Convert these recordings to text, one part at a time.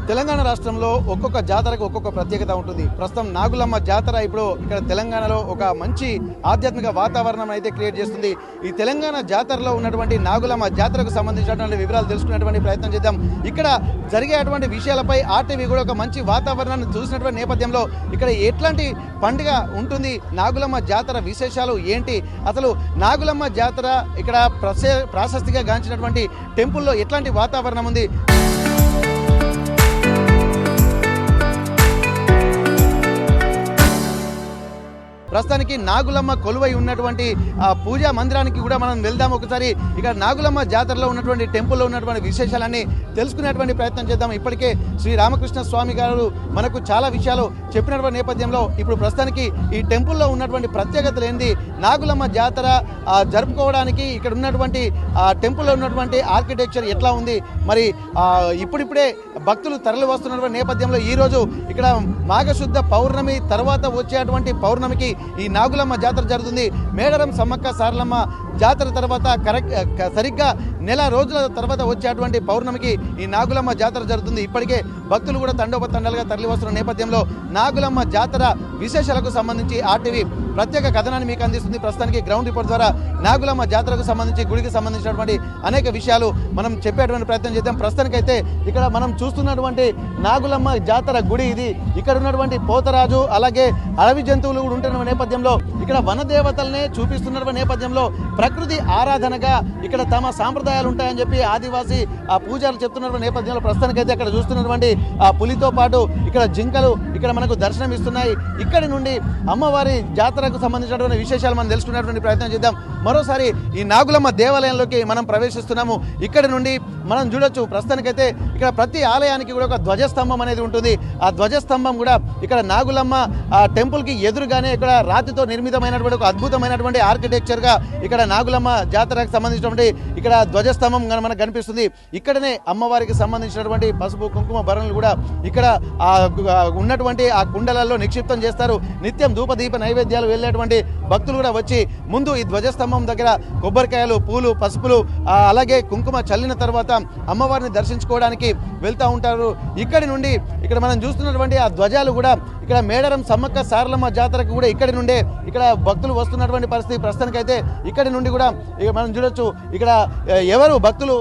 తెలంగాణ రాష్ట్రంలో ఒక్కొక్క జాతరకు ఒక్కొక్క ప్రత్యేకత ఉంటుంది. ప్రస్తుతం నాగులమ్మ జాతర ఇప్పుడు ఇక్కడ తెలంగాణలో ఒక మంచి ఆధ్యాత్మిక వాతావరణం అయితే క్రియేట్ చేస్తుంది. ఈ తెలంగాణ జాతరలో ఉన్నటువంటి నాగులమ్మ జాతరకు సంబంధించినటువంటి వివరాలు తెలుసుకునేటువంటి ప్రయత్నం చేద్దాం. ఇక్కడ జరిగేటువంటి విషయాలపై ఆర్టీవీ కూడా ఒక మంచి వాతావరణాన్ని చూసినటువంటి నేపథ్యంలో ఇక్కడ ఎట్లాంటి పండుగ ఉంటుంది, నాగులమ్మ జాతర విశేషాలు ఏంటి, అసలు నాగులమ్మ జాతర ఇక్కడ ప్రాశస్తిగా గాంచినటువంటి టెంపుల్లో ఎట్లాంటి వాతావరణం ఉంది. ప్రస్తుతానికి నాగులమ్మ కొలువై ఉన్నటువంటి పూజా మందిరానికి కూడా మనం వెళ్దాం. ఒకసారి ఇక్కడ నాగులమ్మ జాతరలో ఉన్నటువంటి టెంపుల్లో ఉన్నటువంటి విశేషాలన్నీ తెలుసుకునేటువంటి ప్రయత్నం చేద్దాం. ఇప్పటికే శ్రీ రామకృష్ణ స్వామి గారు మనకు చాలా విషయాలు చెప్పినటువంటి నేపథ్యంలో ఇప్పుడు ప్రస్తుతానికి ఈ టెంపుల్లో ఉన్నటువంటి ప్రత్యేకతలు ఏంది, నాగులమ్మ జాతర జరుపుకోవడానికి ఇక్కడ ఉన్నటువంటి టెంపుల్లో ఉన్నటువంటి ఆర్కిటెక్చర్ ఎట్లా ఉంది, మరి ఇప్పుడిప్పుడే భక్తులు తరలి వస్తున్నటువంటి నేపథ్యంలో ఈరోజు ఇక్కడ మాఘశుద్ధ పౌర్ణమి తర్వాత వచ్చేటువంటి పౌర్ణమికి ఈ నాగులమ్మ జాతర జరుగుతుంది. మేడారం సమ్మక్క సారలమ్మ జాతర తర్వాత సరిగ్గా నెల రోజుల తర్వాత వచ్చేటువంటి పౌర్ణమికి ఈ నాగులమ్మ జాతర జరుగుతుంది. ఇప్పటికే భక్తులు కూడా తండోపతండాలుగా తరలి వస్తున్న నేపథ్యంలో నాగులమ్మ జాతర విశేషాలకు సంబంధించి ఆర్టీవీ ప్రత్యేక కథనాన్ని మీకు అందిస్తుంది. ప్రస్తుతానికి గ్రౌండ్ రిపోర్ట్ ద్వారా నాగులమ్మ జాతరకు సంబంధించి గుడికి సంబంధించినటువంటి అనేక విషయాలు మనం చెప్పేటువంటి ప్రయత్నం చేద్దాం. ప్రస్తుతానికైతే ఇక్కడ మనం చూస్తున్నటువంటి నాగులమ్మ జాతర గుడి ఇది. ఇక్కడ ఉన్నటువంటి పోతరాజు అలాగే అడవి జంతువులు కూడా ఉంటున్న నేపథ్యంలో ఇక్కడ వనదేవతలనే చూపిస్తున్నటువంటి నేపథ్యంలో ప్రకృతి ఆరాధనగా ఇక్కడ తమ సాంప్రదాయాలు ఉంటాయని చెప్పి ఆదివాసీ పూజలు చెప్తున్నటువంటి నేపథ్యంలో ప్రస్తుతానికైతే ఇక్కడ చూస్తున్నటువంటి పులితో పాటు ఇక్కడ జింకలు ఇక్కడ మనకు దర్శనం ఇస్తున్నాయి. ఇక్కడి నుండి అమ్మవారి జాతరకు సంబంధించినటువంటి విశేషాలు మనం తెలుసుకునేటువంటి ప్రయత్నం చేద్దాం. మరోసారి ఈ నాగులమ్మ దేవాలయంలోకి మనం ప్రవేశిస్తున్నాము. ఇక్కడి నుండి మనం చూడొచ్చు ప్రస్తుతానికైతే ఇక్కడ ప్రతి ఆలయానికి కూడా ఒక ధ్వజస్తంభం అనేది ఉంటుంది. ఆ ధ్వజస్తంభం కూడా ఇక్కడ నాగులమ్మ టెంపుల్కి ఎదురుగానే ఇక్కడ రాతితో నిర్మితమైనటువంటి ఒక అద్భుతమైనటువంటి ఆర్కిటెక్చర్గా ఇక్కడ నాగులమ్మ జాతరకు సంబంధించినటువంటి ఇక్కడ ధ్వజస్తంభం మనకు కనిపిస్తుంది. ఇక్కడనే అమ్మవారికి సంబంధించినటువంటి పసుపు కుంకుమ భరణలు కూడా ఇక్కడ ఉన్నటువంటి ఆ కుండలలో నిక్షిప్తం చేస్తారు. నిత్యం ధూపదీప నైవేద్యాలు వెళ్ళేటువంటి భక్తులు కూడా వచ్చి ముందు ఈ ధ్వజస్తంభం దగ్గర కొబ్బరికాయలు, పూలు, పసుపులు అలాగే కుంకుమ చల్లిన తర్వాత అమ్మవారిని దర్శించుకోవడానికి వెళ్తూ ఉంటారు. ఇక్కడి నుండి ఇక్కడ మనం చూస్తున్నటువంటి ఆ ధ్వజాలు కూడా ఇక్కడ మేడారం సమ్మక్క సారలమ్మ జాతరకు కూడా ఇక్కడి నుండే ఇక్కడ భక్తులు వస్తున్నటువంటి పరిస్థితి. ప్రస్తుతానికైతే ఇక్కడి నుండి కూడా మనం చూడొచ్చు ఇక్కడ ఎవరు భక్తులు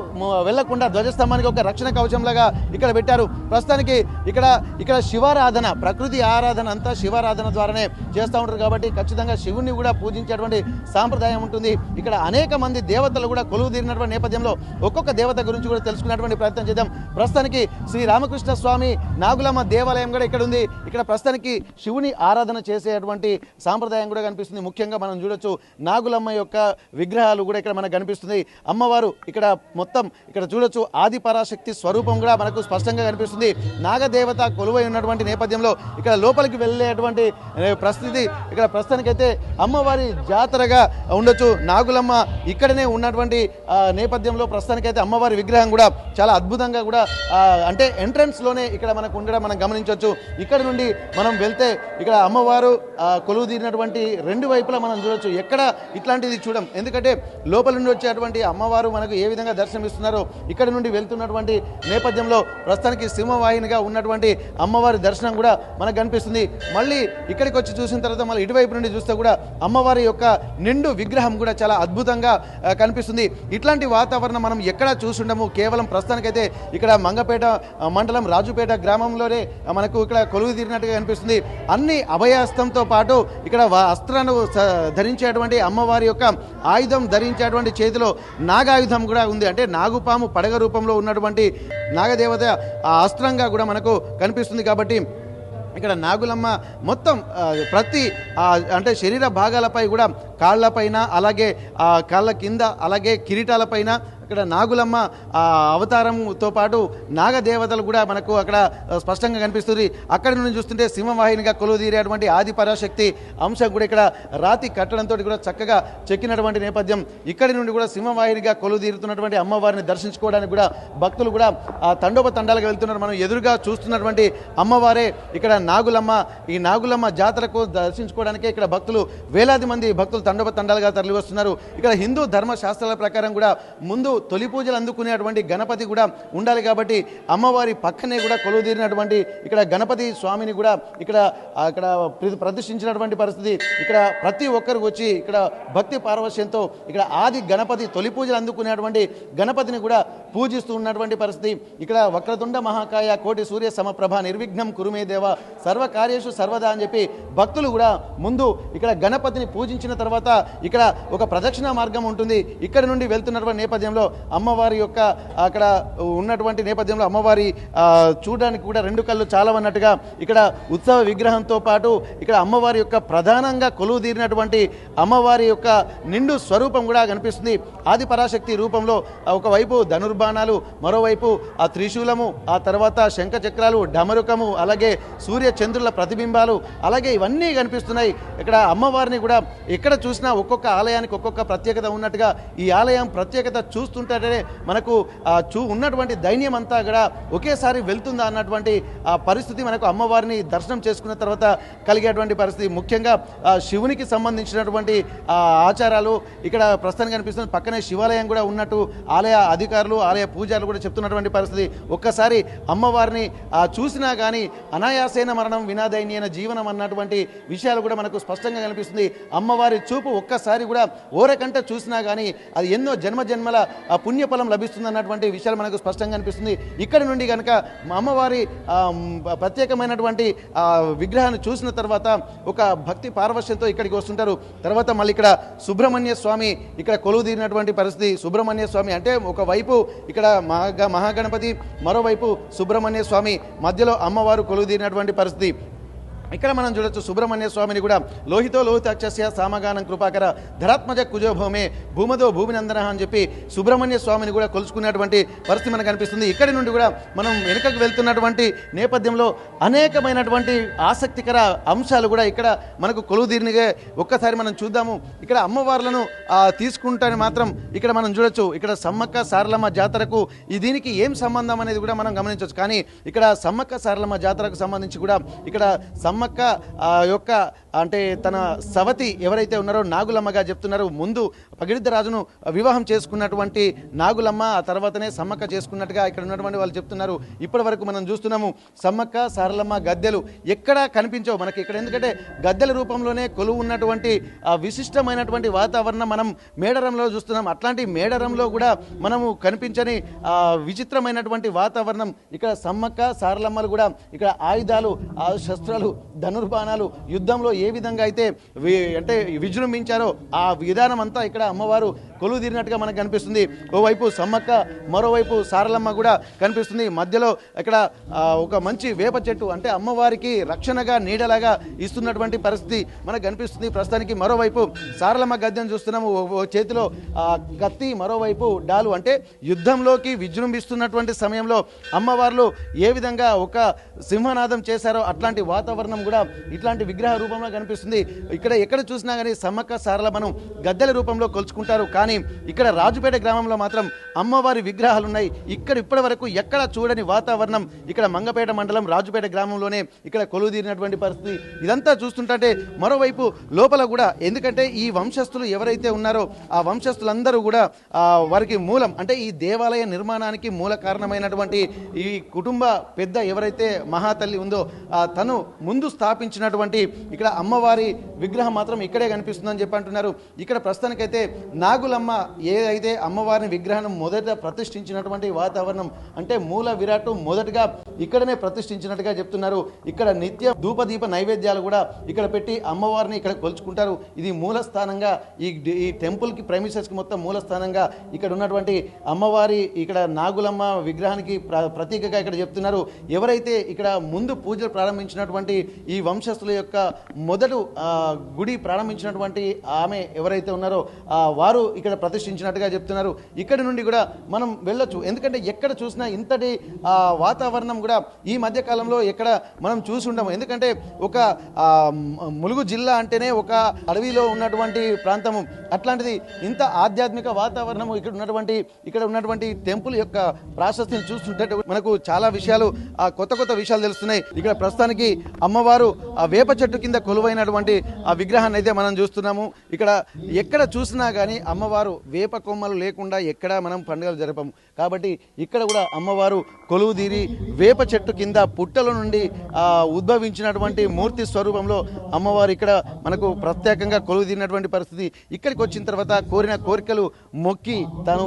వెళ్లకుండా ధ్వజస్తంభానికి ఒక రక్షణ కవచంలాగా ఇక్కడ పెట్టారు. ప్రస్తుతానికి ఇక్కడ శివారాధన, ప్రకృతి ఆరాధన అంతా శివారాధన ద్వారానే చేస్తూ ఉంటారు కాబట్టి ఖచ్చితంగా శివుని కూడా పూజించేటువంటి సాంప్రదాయం ఉంటుంది. ఇక్కడ అనేక మంది దేవతలు కూడా కొలువు తీరినటువంటి నేపథ్యంలో ఒక్కొక్క దేవత గురించి కూడా తెలుసుకునేటువంటి ప్రయత్నం చేద్దాం. ప్రస్తుతానికి శ్రీ రామకృష్ణ స్వామి నాగులమ్మ దేవాలయం కూడా ఇక్కడ ఉంది. ఇక్కడ ప్రస్తుతానికి శివుని ఆరాధన చేసేటువంటి సాంప్రదాయం కూడా కనిపిస్తుంది. ముఖ్యంగా మనం చూడొచ్చు నాగులమ్మ యొక్క విగ్రహాలు కూడా ఇక్కడ మనకు కనిపిస్తుంది. అమ్మవారు ఇక్కడ మొత్తం ఇక్కడ చూడొచ్చు ఆది పరాశక్తి స్వరూపం కూడా మనకు స్పష్టంగా కనిపిస్తుంది. నాగదేవత కొలువై ఉన్నటువంటి నేపథ్యంలో ఇక్కడ లోపలికి వెళ్ళేటువంటి పరిస్థితి ఇక్కడ ప్రస్తుతానికైతే అమ్మవారి జాతరగా ఉండొచ్చు. నాగులమ్మ ఇక్కడనే ఉన్నటువంటి నేపథ్యంలో ప్రస్తుతానికైతే అమ్మవారి విగ్రహం కూడా చాలా అద్భుతంగా కూడా అంటే ఎంట్రన్స్ లోనే ఇక్కడ మనకు ఉండడం మనం గమనించవచ్చు. ఇక్కడ నుండి మనం వెళ్తే ఇక్కడ అమ్మవారు కొలువు తీరినటువంటి రెండు వైపులా మనం చూడొచ్చు. ఎక్కడ ఇట్లాంటిది చూడం, ఎందుకంటే లోపల నుండి వచ్చేటువంటి అమ్మవారు మనకు ఏ విధంగా దర్శనమిస్తున్నారో ఇక్కడ నుండి వెళ్తున్నటువంటి నేపథ్యంలో ప్రస్తుతానికి సింహవాహినిగా ఉన్నటువంటి అమ్మవారి దర్శనం కూడా మనకు కనిపిస్తుంది. మళ్ళీ ఇక్కడికి వచ్చి చూసిన తర్వాత మళ్ళీ ఇటువైపు నుండి చూస్తే కూడా అమ్మవారి యొక్క నిండు విగ్రహం కూడా చాలా అద్భుతంగా కనిపిస్తుంది. ఇట్లాంటి వాతావరణం మనం ఎక్కడ చూసుండము. కేవలం ప్రస్తుతానికైతే ఇక్కడ మంగపేట మండలం రాజుపేట గ్రామంలోనే మనకు ఇక్కడ కొలువు తీరినట్టుగా కనిపిస్తుంది. అన్ని అభయాస్తంతో పాటు ఇక్కడ అస్త్రాన్ని ధరించేటువంటి అమ్మవారి యొక్క ఆయుధం ధరించేటువంటి చేతిలో నాగాయుధం కూడా ఉంది. అంటే నాగుపాము పడగ రూపంలో ఉన్నటువంటి నాగదేవత ఆ అస్త్రంగా కూడా మనకు కనిపిస్తుంది. కాబట్టి ఇక్కడ నాగులమ్మ మొత్తం ప్రతి అంటే శరీర భాగాలపై కూడా కాళ్ళపైన అలాగే కాళ్ళ కింద అలాగే కిరీటాలపైన ఇక్కడ నాగులమ్మ అవతారంతో పాటు నాగదేవతలు కూడా మనకు అక్కడ స్పష్టంగా కనిపిస్తుంది. అక్కడి నుండి చూస్తుంటే సింహవాహినిగా కొలువు తీరేటువంటి ఆది పరాశక్తి అంశం కూడా ఇక్కడ రాతి కట్టడంతో కూడా చక్కగా చెక్కినటువంటి నేపథ్యం. ఇక్కడి నుండి కూడా సింహవాహినిగా కొలువు తీరుతున్నటువంటి అమ్మవారిని దర్శించుకోవడానికి కూడా భక్తులు కూడా తండోపతండాలుగా వెళ్తున్నారు. మనం ఎదురుగా చూస్తున్నటువంటి అమ్మవారే ఇక్కడ నాగులమ్మ. ఈ నాగులమ్మ జాతరకు దర్శించుకోవడానికే ఇక్కడ భక్తులు వేలాది మంది భక్తులు తండోపతండాలుగా తరలి వస్తున్నారు. ఇక్కడ హిందూ ధర్మ శాస్త్రాల ప్రకారం కూడా ముందు తొలి పూజలు అందుకునేటువంటి గణపతి కూడా ఉండాలి కాబట్టి అమ్మవారి పక్కనే కూడా కొలువుదీరినటువంటి ఇక్కడ గణపతి స్వామిని కూడా ఇక్కడ ఇక్కడ ప్రతిష్ఠించినటువంటి పరిస్థితి. ఇక్కడ ప్రతి ఒక్కరు వచ్చి ఇక్కడ భక్తి పారవశ్యంతో ఇక్కడ ఆది గణపతి తొలి పూజలు అందుకునేటువంటి గణపతిని కూడా పూజిస్తూ ఉన్నటువంటి పరిస్థితి. ఇక్కడ వక్రతుండ మహాకాయ కోటి సూర్య సమప్రభ నిర్విఘ్నం కురుమే దేవ సర్వకార్యేషు సర్వదా అని చెప్పి భక్తులు కూడా ముందు ఇక్కడ గణపతిని పూజించిన తర్వాత ఇక్కడ ఒక ప్రదక్షిణ మార్గం ఉంటుంది. ఇక్కడ నుండి వెళ్తున్నటువంటి నేపథ్యంలో అమ్మవారి యొక్క అక్కడ ఉన్నటువంటి నేపథ్యంలో అమ్మవారి చూడడానికి కూడా రెండు కళ్ళు చాలవన్నట్టుగా ఇక్కడ ఉత్సవ విగ్రహంతో పాటు ఇక్కడ అమ్మవారి యొక్క ప్రధానంగా కొలువు తీరినటువంటి అమ్మవారి యొక్క నిండు స్వరూపం కూడా కనిపిస్తుంది. ఆది పరాశక్తి రూపంలో ఒకవైపు ధనుర్బాణాలు, మరోవైపు ఆ త్రిశూలము, ఆ తర్వాత శంఖ చక్రాలు, డమరుకము, అలాగే సూర్య చంద్రుల ప్రతిబింబాలు, అలాగే ఇవన్నీ కనిపిస్తున్నాయి. ఇక్కడ అమ్మవారిని కూడా ఎక్కడ చూసినా ఒక్కొక్క ఆలయానికి ఒక్కొక్క ప్రత్యేకత ఉన్నట్టుగా ఈ ఆలయం ప్రత్యేకత చూస్తుంటేనే మనకు ఉన్నటువంటి దైన్యం అంతా కూడా ఒకేసారి వెళ్తుందా అన్నటువంటి ఆ పరిస్థితి మనకు అమ్మవారిని దర్శనం చేసుకున్న తర్వాత కలిగేటువంటి పరిస్థితి. ముఖ్యంగా శివునికి సంబంధించినటువంటి ఆచారాలు ఇక్కడ ప్రస్తుతానికి కనిపిస్తుంది. పక్కనే శివాలయం కూడా ఉన్నట్టు ఆలయ అధికారులు, ఆలయ పూజారులు కూడా చెప్తున్నటువంటి పరిస్థితి. ఒక్కసారి అమ్మవారిని చూసినా కానీ అనాయాసేన మరణం వినాదైన్యన జీవనం అన్నటువంటి విషయాలు కూడా మనకు స్పష్టంగా కనిపిస్తుంది. అమ్మవారి చూపు ఒక్కసారి కూడా ఓరకంట చూసినా కానీ అది ఎన్నో జన్మజన్మల పుణ్యఫలం లభిస్తుంది అన్నటువంటి విషయాలు మనకు స్పష్టంగా కనిపిస్తుంది. ఇక్కడి నుండి కనుక అమ్మవారి ప్రత్యేకమైనటువంటి విగ్రహాన్ని చూసిన తర్వాత ఒక భక్తి పారవశ్యంతో ఇక్కడికి వస్తుంటారు. తర్వాత మళ్ళీ ఇక్కడ సుబ్రహ్మణ్య స్వామి ఇక్కడ కొలువు తీరినటువంటి పరిస్థితి. సుబ్రహ్మణ్య స్వామి అంటే ఒకవైపు ఇక్కడ మహాగణపతి, మరోవైపు సుబ్రహ్మణ్య స్వామి, మధ్యలో అమ్మవారు కొలువు తీరినటువంటి పరిస్థితి. ఇక్కడ మనం చూడొచ్చు సుబ్రహ్మణ్య స్వామిని కూడా లోహితో లోహితాక్షస్య సామగానం కృపాకర ధరాత్మజ కుజోభూమే భూమదో భూమినందన అని చెప్పి సుబ్రహ్మణ్య స్వామిని కూడా కొలుచుకునేటువంటి పరిస్థితి మనకు కనిపిస్తుంది. ఇక్కడి నుండి కూడా మనం వెనుకకు వెళ్తున్నటువంటి నేపథ్యంలో అనేకమైనటువంటి ఆసక్తికర అంశాలు కూడా ఇక్కడ మనకు కొలువుదీరినగా ఒక్కసారి మనం చూద్దాము. ఇక్కడ అమ్మవార్లను తీసుకుంటే మాత్రం ఇక్కడ మనం చూడొచ్చు. ఇక్కడ సమ్మక్క సారలమ్మ జాతరకు దీనికి ఏం సంబంధం అనేది కూడా మనం గమనించవచ్చు. కానీ ఇక్కడ సమ్మక్క సారలమ్మ జాతరకు సంబంధించి కూడా ఇక్కడ సమ్మక్క యొక్క అంటే తన సవతి ఎవరైతే ఉన్నారో నాగులమ్మగా చెప్తున్నారు. ముందు పగిడిద్దరాజును వివాహం చేసుకున్నటువంటి నాగులమ్మ, ఆ తర్వాతనే సమ్మక్క చేసుకున్నట్టుగా ఇక్కడ ఉన్నటువంటి వాళ్ళు చెప్తున్నారు. ఇప్పటి వరకు మనం చూస్తున్నాము సమ్మక్క సారలమ్మ గద్దెలు ఎక్కడా కనిపించవు మనకి ఇక్కడ. ఎందుకంటే గద్దెల రూపంలోనే కొలువు ఉన్నటువంటి విశిష్టమైనటువంటి వాతావరణం మనం మేడారంలో చూస్తున్నాం. అట్లాంటి మేడారంలో కూడా మనము కనిపించని విచిత్రమైనటువంటి వాతావరణం ఇక్కడ సమ్మక్క సారలమ్మలు కూడా ఇక్కడ ఆయుధాలు, శస్త్రాలు, ధనుర్బాణాలు యుద్ధంలో ఏ విధంగా అయితే అంటే విజృంభించారో ఆ విధానం అంతా ఇక్కడ అమ్మవారు కొలువు తీరినట్టుగా మనకు కనిపిస్తుంది. ఓవైపు సమ్మక్క, మరోవైపు సారలమ్మ కూడా కనిపిస్తుంది. మధ్యలో ఇక్కడ ఒక మంచి వేప చెట్టు అంటే అమ్మవారికి రక్షణగా నీడలాగా ఇస్తున్నటువంటి పరిస్థితి మనకు కనిపిస్తుంది ప్రస్తుతానికి. మరోవైపు సారలమ్మ గద్దెను చూస్తున్నాము. చేతిలో కత్తి, మరోవైపు డాలు అంటే యుద్ధంలోకి విజృంభిస్తున్నటువంటి సమయంలో అమ్మవార్లు ఏ విధంగా ఒక సింహనాదం చేశారో అట్లాంటి వాతావరణం కూడా ఇట్లాంటి విగ్రహ రూపంలో కనిపిస్తుంది. ఇక్కడ ఎక్కడ చూసినా కానీ సమ్మక్క సారలమ్మను గద్దెల రూపంలో కొలుచుకుంటారు. కానీ ఇక్కడ రాజుపేట గ్రామంలో మాత్రం అమ్మవారి విగ్రహాలు ఉన్నాయి. ఇక్కడ ఇప్పటి వరకు ఎక్కడ చూడని వాతావరణం ఇక్కడ మంగపేట మండలం రాజుపేట గ్రామంలోనే ఇక్కడ కొలువుదీరినటువంటి పరిస్థితి. ఇదంతా చూస్తుంటే మరోవైపు లోపల కూడా ఎందుకంటే ఈ వంశస్థులు ఎవరైతే ఉన్నారో ఆ వంశస్థులందరూ కూడా వారికి మూలం అంటే ఈ దేవాలయ నిర్మాణానికి మూల కారణమైనటువంటి ఈ కుటుంబ పెద్ద ఎవరైతే మహాతల్లి ఉందో తను ముందు స్థాపించినటువంటి ఇక్కడ అమ్మవారి విగ్రహం మాత్రం ఇక్కడే కనిపిస్తుందని చెప్పి అంటున్నారు. ఇక్కడ ప్రస్తుతానికైతే నాగులమ్మ ఏదైతే అమ్మవారిని విగ్రహాన్ని మొదట ప్రతిష్ఠించినటువంటి వాతావరణం అంటే మూల విరాట్ మొదటగా ఇక్కడనే ప్రతిష్ఠించినట్టుగా చెప్తున్నారు. ఇక్కడ నిత్య ధూపదీప నైవేద్యాలు కూడా ఇక్కడ పెట్టి అమ్మవారిని ఇక్కడ కొలుచుకుంటారు. ఇది మూల స్థానంగా ఈ టెంపుల్కి ప్రైమిసెస్కి మొత్తం మూల స్థానంగా ఇక్కడ ఉన్నటువంటి అమ్మవారి ఇక్కడ నాగులమ్మ విగ్రహానికి ప్రతీకగా ఇక్కడ చెప్తున్నారు. ఎవరైతే ఇక్కడ ముందు పూజలు ప్రారంభించినటువంటి ఈ వంశస్థుల యొక్క మొదటి గుడి ప్రారంభించినటువంటి ఆమె ఎవరైతే ఉన్నారో వారు ఇక్కడ ప్రతిష్ఠించినట్టుగా చెప్తున్నారు. ఇక్కడి నుండి కూడా మనం వెళ్ళొచ్చు. ఎందుకంటే ఎక్కడ చూసినా ఇంతటి వాతావరణం కూడా ఈ మధ్య కాలంలో ఎక్కడ మనం చూసి ఉండము. ఎందుకంటే ఒక ములుగు జిల్లా అంటేనే ఒక అడవిలో ఉన్నటువంటి ప్రాంతము. అట్లాంటిది ఇంత ఆధ్యాత్మిక వాతావరణము ఇక్కడ ఉన్నటువంటి టెంపుల్ యొక్క ప్రాశస్త్యం చూస్తుంటే మనకు చాలా విషయాలు కొత్త విషయాలు తెలుస్తున్నాయి. ఇక్కడ ప్రస్తుతానికి అమ్మవారు ఆ వేప చెట్టు కింద కొలువైనటువంటి ఆ విగ్రహాన్ని అయితే మనం చూస్తున్నాము. ఇక్కడ ఎక్కడ చూసినా కానీ అమ్మవారు వేప కొమ్మలు లేకుండా ఎక్కడ మనం పండుగలు జరపము. కాబట్టి ఇక్కడ కూడా అమ్మవారు కొలువు తీరి వేప చెట్టు కింద పుట్టల నుండి ఉద్భవించినటువంటి మూర్తి స్వరూపంలో అమ్మవారు ఇక్కడ మనకు ప్రత్యేకంగా కొలువు తీరినటువంటి పరిస్థితి. ఇక్కడికి వచ్చిన తర్వాత కోరిన కోరికలు మొక్కి తాను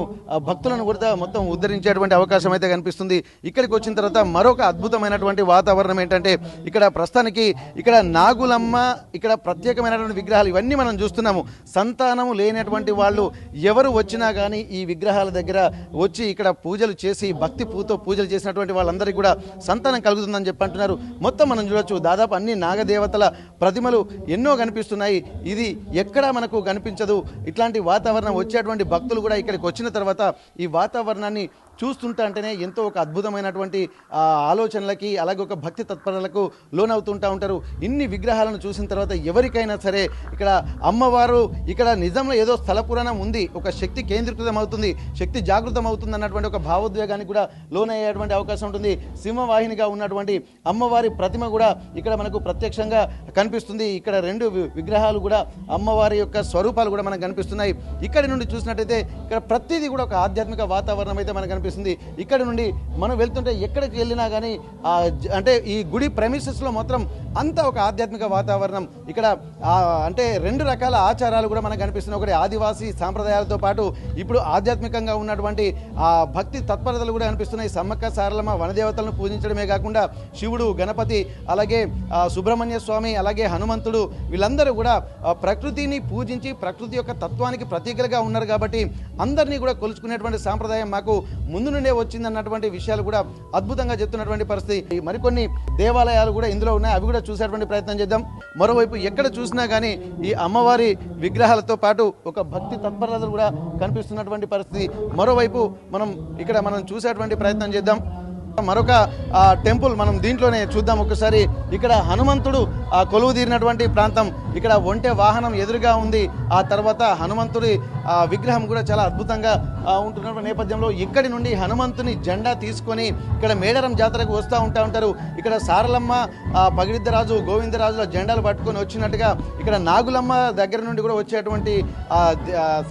భక్తులను కూడా మొత్తం ఉద్ధరించేటువంటి అవకాశం అయితే కనిపిస్తుంది. ఇక్కడికి వచ్చిన తర్వాత మరొక అద్భుతమైనటువంటి వాతావరణం ఏంటంటే ఇక్కడ ప్రస్తుతానికి ఇక్కడ నాగులమ్మ ఇక్కడ ప్రత్యేకమైనటువంటి విగ్రహాలు ఇవన్నీ మనం చూస్తున్నాము. సంతానము లేనటువంటి వాళ్ళు ఎవరు వచ్చినా కానీ ఈ విగ్రహాల దగ్గర వచ్చి ఇక్కడ పూజలు చేసి భక్తి పూతో పూజలు చేసినటువంటి వాళ్ళందరికీ కూడా సంతానం కలుగుతుందని చెప్పి అంటున్నారు. మొత్తం మనం చూడొచ్చు దాదాపు అన్ని నాగదేవతల ప్రతిమలు ఎన్నో కనిపిస్తున్నాయి. ఇది ఎక్కడా మనకు కనిపించదు. ఇట్లాంటి వాతావరణం వచ్చేటువంటి భక్తులు కూడా ఇక్కడికి వచ్చిన తర్వాత ఈ వాతావరణాన్ని చూస్తుంటా అంటేనే ఎంతో ఒక అద్భుతమైనటువంటి ఆలోచనలకి అలాగే ఒక భక్తి తత్పరలకు లోనవుతుంటా ఉంటారు. ఇన్ని విగ్రహాలను చూసిన తర్వాత ఎవరికైనా సరే ఇక్కడ అమ్మవారు ఇక్కడ నిజంలో ఏదో స్థల పురాణం ఉంది, ఒక శక్తి కేంద్రీకృతం అవుతుంది, శక్తి జాగృతం అవుతుంది అన్నటువంటి ఒక భావోద్వేగానికి కూడా లోనయ్యేటువంటి అవకాశం ఉంటుంది. సింహవాహినిగా ఉన్నటువంటి అమ్మవారి ప్రతిమ కూడా ఇక్కడ మనకు ప్రత్యక్షంగా కనిపిస్తుంది. ఇక్కడ రెండు విగ్రహాలు కూడా అమ్మవారి యొక్క స్వరూపాలు కూడా మనకు కనిపిస్తున్నాయి. ఇక్కడి నుండి చూసినట్టయితే ఇక్కడ ప్రతిదీ కూడా ఒక ఆధ్యాత్మిక వాతావరణం అయితే మనకు కనిపిస్తుంది. ఇక్కడ నుండి మనం వెళ్తుంటే ఎక్కడికి వెళ్ళినా కానీ అంటే ఈ గుడి ప్రెమిసెస్లో మాత్రం అంతా ఒక ఆధ్యాత్మిక వాతావరణం. ఇక్కడ అంటే రెండు రకాల ఆచారాలు కూడా మనకు కనిపిస్తున్నాయి. ఒకటి ఆదివాసీ సాంప్రదాయాలతో పాటు ఇప్పుడు ఆధ్యాత్మికంగా ఉన్నటువంటి భక్తి తత్పరతలు కూడా కనిపిస్తున్నాయి. సమ్మక్క సారలమ్మ వనదేవతలను పూజించడమే కాకుండా శివుడు, గణపతి, అలాగే సుబ్రహ్మణ్య స్వామి, అలాగే హనుమంతుడు వీళ్ళందరూ కూడా ప్రకృతిని పూజించి ప్రకృతి యొక్క తత్వానికి ప్రతీకలుగా ఉన్నారు. కాబట్టి అందరినీ కూడా కొలుచుకునేటువంటి సాంప్రదాయం మాకు ముందు నుండే వచ్చిందన్నటువంటి విషయాలు కూడా అద్భుతంగా చెప్తున్నటువంటి పరిస్థితి. మరికొన్ని దేవాలయాలు కూడా ఇందులో ఉన్నాయి, అవి కూడా చూసేటువంటి ప్రయత్నం చేద్దాం. మరోవైపు ఎక్కడ చూసినా కానీ ఈ అమ్మవారి విగ్రహాలతో పాటు ఒక భక్తి తత్పరతలు కూడా కనిపిస్తున్నటువంటి పరిస్థితి. మరోవైపు మనం చూసేటువంటి ప్రయత్నం చేద్దాం. మరొక టెంపుల్ మనం దీంట్లోనే చూద్దాం ఒకసారి. ఇక్కడ హనుమంతుడు కొలువు తీరినటువంటి ప్రాంతం. ఇక్కడ ఒంటె వాహనం ఎదురుగా ఉంది. ఆ తర్వాత హనుమంతుడి విగ్రహం కూడా చాలా అద్భుతంగా ఉంటున్న నేపథ్యంలో ఇక్కడి నుండి హనుమంతుని జెండా తీసుకొని ఇక్కడ మేడారం జాతరకు వస్తూ ఉంటారు. ఇక్కడ సారలమ్మ, పగిడిద్దరాజు, గోవిందరాజుల జెండాలు పట్టుకొని వచ్చినట్టుగా ఇక్కడ నాగులమ్మ దగ్గర నుండి కూడా వచ్చేటువంటి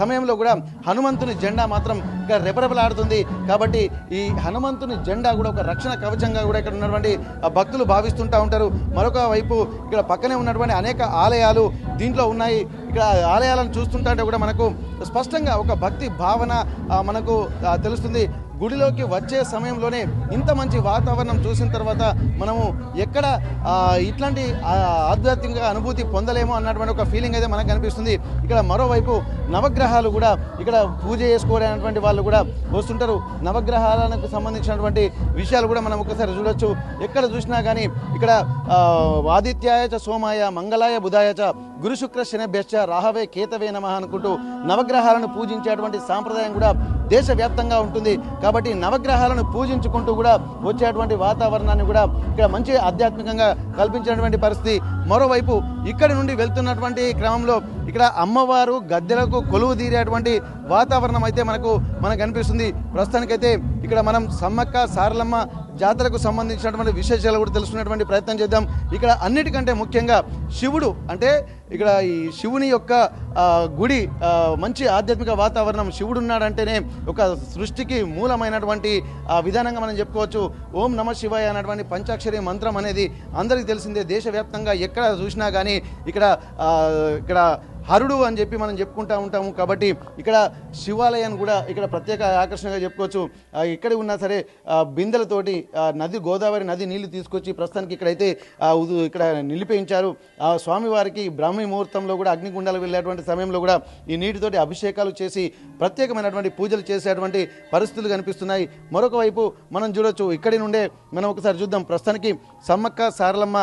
సమయంలో కూడా హనుమంతుని జెండా మాత్రం ఇక్కడ రెపరెపలాడుతుంది. కాబట్టి ఈ హనుమంతుని జెండా కూడా ఒక రక్షణ కవచంగా కూడా ఇక్కడ ఉన్నటువంటి భక్తులు భావిస్తుంటా ఉంటారు. మరొక వైపు ఇక్కడ పక్కనే ఉన్నటువంటి అనేక ఆలయాలు దీంట్లో ఉన్నాయి. ఇక్కడ ఆలయాలను చూస్తుంటే కూడా మనకు స్పష్టంగా ఒక భక్తి భావన మనకు తెలుస్తుంది. గుడిలోకి వచ్చే సమయంలోనే ఇంత మంచి వాతావరణం చూసిన తర్వాత మనము ఎక్కడ ఇట్లాంటి ఆధ్యాత్మిక అనుభూతి పొందలేమో అన్నటువంటి ఒక ఫీలింగ్ అయితే మనకు కనిపిస్తుంది. ఇక్కడ మరోవైపు నవగ్రహాలు కూడా ఇక్కడ పూజ చేసుకోవడానికి వాళ్ళు కూడా వస్తుంటారు. నవగ్రహాలకు సంబంధించినటువంటి విషయాలు కూడా మనం ఒకసారి చూడొచ్చు. ఎక్కడ చూసినా కానీ ఇక్కడ ఆదిత్యాయ చ సోమాయ మంగళాయ బుధాయ చ గురు శుక్ర శనిభ్యశ్చ రాహవే కేతవే నమః అనుకుంటూ నవగ్రహాలను పూజించేటువంటి సాంప్రదాయం కూడా దేశవ్యాప్తంగా ఉంటుంది. కాబట్టి నవగ్రహాలను పూజించుకుంటూ కూడా వచ్చేటువంటి వాతావరణాన్ని కూడా ఇక్కడ మంచి ఆధ్యాత్మికంగా కల్పించినటువంటి పరిస్థితి. మరోవైపు ఇక్కడి నుండి వెళ్తున్నటువంటి క్రమంలో ఇక్కడ అమ్మవారు గద్దెలకు కొలువు తీరేటువంటి వాతావరణం అయితే మనకు కనిపిస్తుంది. ప్రస్తుతానికైతే ఇక్కడ మనం సమ్మక్క సారలమ్మ జాతరకు సంబంధించినటువంటి విశేషాలు కూడా తెలుసుకునేటువంటి ప్రయత్నం చేద్దాం. ఇక్కడ అన్నిటికంటే ముఖ్యంగా శివుడు అంటే ఇక్కడ ఈ శివుని యొక్క గుడి మంచి ఆధ్యాత్మిక వాతావరణం. శివుడు ఉన్నాడంటేనే ఒక సృష్టికి మూలమైనటువంటి విధానంగా మనం చెప్పుకోవచ్చు. ఓం నమ శివాయ అన్నటువంటి పంచాక్షరి మంత్రం అనేది అందరికీ తెలిసిందే. దేశవ్యాప్తంగా ఎక్కడ చూసినా కానీ ఇక్కడ హరుడు అని చెప్పి మనం చెప్పుకుంటూ ఉంటాము. కాబట్టి ఇక్కడ శివాలయాన్ని కూడా ఇక్కడ ప్రత్యేక ఆకర్షణగా చెప్పుకోవచ్చు. ఇక్కడ ఉన్నా సరే బిందెలతోటి గోదావరి నది నీళ్లు తీసుకొచ్చి ప్రస్తుతానికి ఇక్కడైతే ఇక్కడ నిలిపేయించారు. ఆ స్వామివారికి బ్రాహ్మీ ముహూర్తంలో కూడా అగ్నిగుండాలు వెళ్ళేటువంటి సమయంలో కూడా ఈ నీటితోటి అభిషేకాలు చేసి ప్రత్యేకమైనటువంటి పూజలు చేసేటువంటి పరిస్థితులు కనిపిస్తున్నాయి. మరొక వైపు మనం చూడొచ్చు. ఇక్కడి నుండే మనం ఒకసారి చూద్దాం. ప్రస్తుతానికి సమ్మక్క సారలమ్మ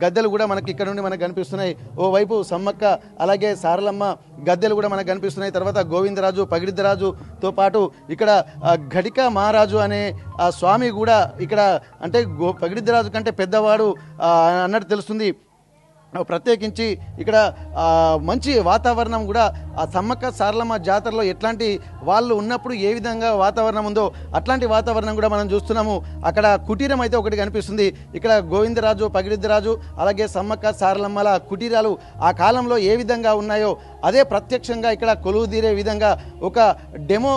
గద్దెలు కూడా మనకి ఇక్కడ నుండి మనకు కనిపిస్తున్నాయి. ఓవైపు సమ్మక్క అలాగే సారలమ్మ గద్దెలు కూడా మనకు కనిపిస్తున్నాయి. తర్వాత గోవిందరాజు పగిడిద్దరాజుతో పాటు ఇక్కడ ఘటిక మహారాజు అనే స్వామి కూడా ఇక్కడ అంటే పగిడిద్దరాజు కంటే పెద్దవాడు అన్నట్టు తెలుస్తుంది. ప్రత్యేకించి ఇక్కడ మంచి వాతావరణం కూడా ఆ సమ్మక్క సారలమ్మ జాతరలో ఎట్లాంటి వాళ్ళు ఉన్నప్పుడు ఏ విధంగా వాతావరణం ఉందో అట్లాంటి వాతావరణం కూడా మనం చూస్తున్నాము. అక్కడ కుటీరం అయితే ఒకటి కనిపిస్తుంది. ఇక్కడ గోవిందరాజు పగిడిద్దరాజు అలాగే సమ్మక్క సారలమ్మల కుటీరాలు ఆ కాలంలో ఏ విధంగా ఉన్నాయో అదే ప్రత్యక్షంగా ఇక్కడ కొలువు తీరే విధంగా ఒక డెమో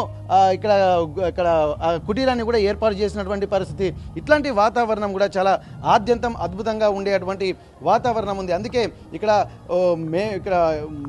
ఇక్కడ ఇక్కడ కుటీరాన్ని కూడా ఏర్పాటు చేసినటువంటి పరిస్థితి. ఇట్లాంటి వాతావరణం కూడా చాలా ఆద్యంతం అద్భుతంగా ఉండేటువంటి వాతావరణం ఉంది. అందుకే ఇక్కడ ఇక్కడ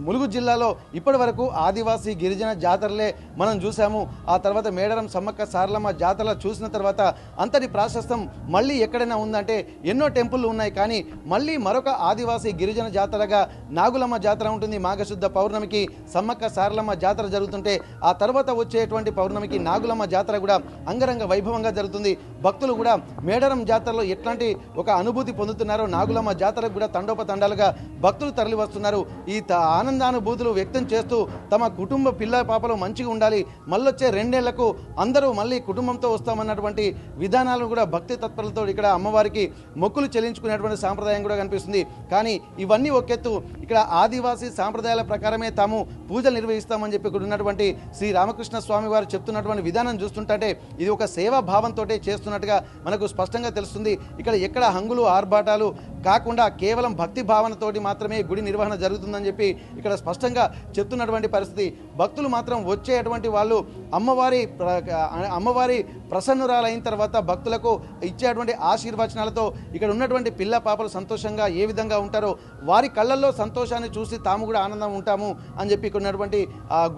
ములుగు జిల్లాలో ఇప్పటి వరకు ఆదివాసీ గిరిజన జాతరలే మనం చూసాము. ఆ తర్వాత మేడారం సమ్మక్క సారలమ్మ జాతరలు చూసిన తర్వాత అంతటి ప్రాశస్తం మళ్ళీ ఎక్కడైనా ఉందంటే ఎన్నో టెంపుల్ ఉన్నాయి. కానీ మళ్ళీ మరొక ఆదివాసీ గిరిజన జాతరగా నాగులమ్మ జాతర ఉంటుంది. మాఘశుద్ధ పౌర్ణమికి సమ్మక్క సారలమ్మ జాతర జరుగుతుంటే ఆ తర్వాత వచ్చేటువంటి పౌర్ణమికి నాగులమ్మ జాతర కూడా అంగరంగ వైభవంగా జరుగుతుంది. భక్తులు కూడా మేడారం జాతరలో ఎట్లాంటి ఒక అనుభూతి పొందుతున్నారో నాగులమ్మ జాతరకు కూడా తండోపతండాలుగా భక్తులు తరలి వస్తున్నారు. ఈ ఆనందానుభూతులు వ్యక్తం చేస్తూ తమ కుటుంబ పిల్ల పాపలు మంచిగా ఉండాలి, మళ్ళొచ్చే 2 ఏళ్లకు అందరూ మళ్ళీ కుటుంబంతో వస్తామన్నటువంటి విధానాలను కూడా భక్తి తత్పరలతో ఇక్కడ అమ్మవారికి మొక్కులు చెల్లించుకునేటువంటి సాంప్రదాయం కూడా కనిపిస్తుంది. కానీ ఇవన్నీ ఒకెత్తు ఇక్కడ ఆదివాసీ సాంప్రదాయాల ప్రకారమే తాము పూజలు నిర్వహిస్తామని చెప్పి ఇక్కడ ఉన్నటువంటి శ్రీ రామకృష్ణ స్వామి వారు చెప్తున్నటువంటి విధానం చూస్తుంటే ఇది ఒక సేవా భావంతో చేస్తున్నట్టుగా మనకు స్పష్టంగా తెలుస్తుంది. ఇక్కడ ఎక్కడ హంగులు ఆర్భాటాలు కాకుండా కేవలం భక్తి భావనతోటి మాత్రమే గుడి నిర్వహణ జరుగుతుందని చెప్పి ఇక్కడ స్పష్టంగా చెప్తున్నటువంటి పరిస్థితి. భక్తులు మాత్రం వచ్చేటువంటి వాళ్ళు అమ్మవారి ప్రసన్నురాలైన తర్వాత భక్తులకు ఇచ్చేటువంటి ఆశీర్వచనాలతో ఇక్కడ ఉన్నటువంటి పిల్ల పాపలు సంతోషంగా ఏ విధంగా ఉంటారో వారి కళ్ళల్లో సంతోషాన్ని చూసి తాము కూడా ఆనందం ఉంటాము అని చెప్పి ఇక్కడ ఉన్నటువంటి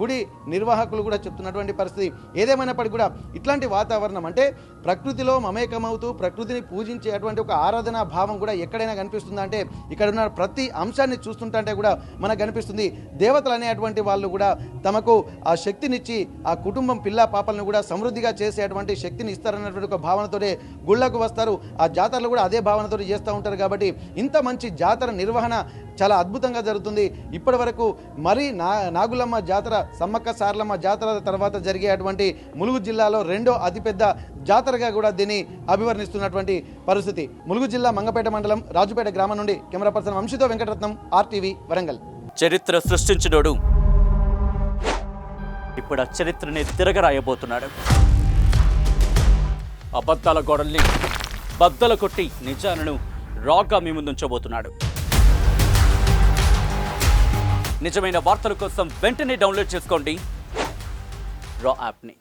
గుడి నిర్వాహకులు కూడా చెప్తున్నటువంటి పరిస్థితి. ఏదేమైనప్పటికీ కూడా ఇట్లాంటి వాతావరణం అంటే ప్రకృతిలో మమేకమవుతూ ప్రకృతిని పూజించేటువంటి ఒక ఆరాధనా భావం కూడా ఎక్కడైనా కనిపిస్తుందా అంటే ఇక్కడ ఉన్న ప్రతి అంశాన్ని చూస్తుంటే కూడా మనకు కనిపిస్తుంది. దేవతలు అనేటువంటి వాళ్ళు కూడా తమకు ఆ శక్తినిచ్చి ఆ కుటుంబం పిల్ల పాపలను కూడా సమృద్ధిగా చేసేటువంటి శక్తిని ఇస్తారన్నటువంటి ఒక భావనతోనే గుళ్ళకు వస్తారు. ఆ జాతరలు కూడా అదే భావనతో చేస్తూ ఉంటారు. కాబట్టి ఇంత మంచి జాతర నిర్వహణ చాలా అద్భుతంగా జరుగుతుంది. ఇప్పటి వరకు మరి నాగులమ్మ జాతర సమ్మక్క సారలమ్మ జాతర తర్వాత జరిగేటువంటి ములుగు జిల్లాలో 2వ అతిపెద్ద జాతరగా కూడా దీన్ని అభివర్ణిస్తున్నటువంటి పరిస్థితి. ములుగు జిల్లా మంగపేట మండలం రాజుపేట గ్రామం నుండి కెమెరా పర్సన్ వంశీతో వెంకటరత్నం, RTV వరంగల్. చరిత్ర సృష్టించినోడు ఇప్పుడు ఆ చరిత్రని తిరగరాయబోతున్నాడు. అబద్ధాల గోడల్ని బద్దలు కొట్టి నిజాలను రాగా మీ ముందుంచబోతున్నాడు. నిజమైన వార్తల కోసం వెంటనే డౌన్లోడ్ చేసుకోండి రా యాప్ని.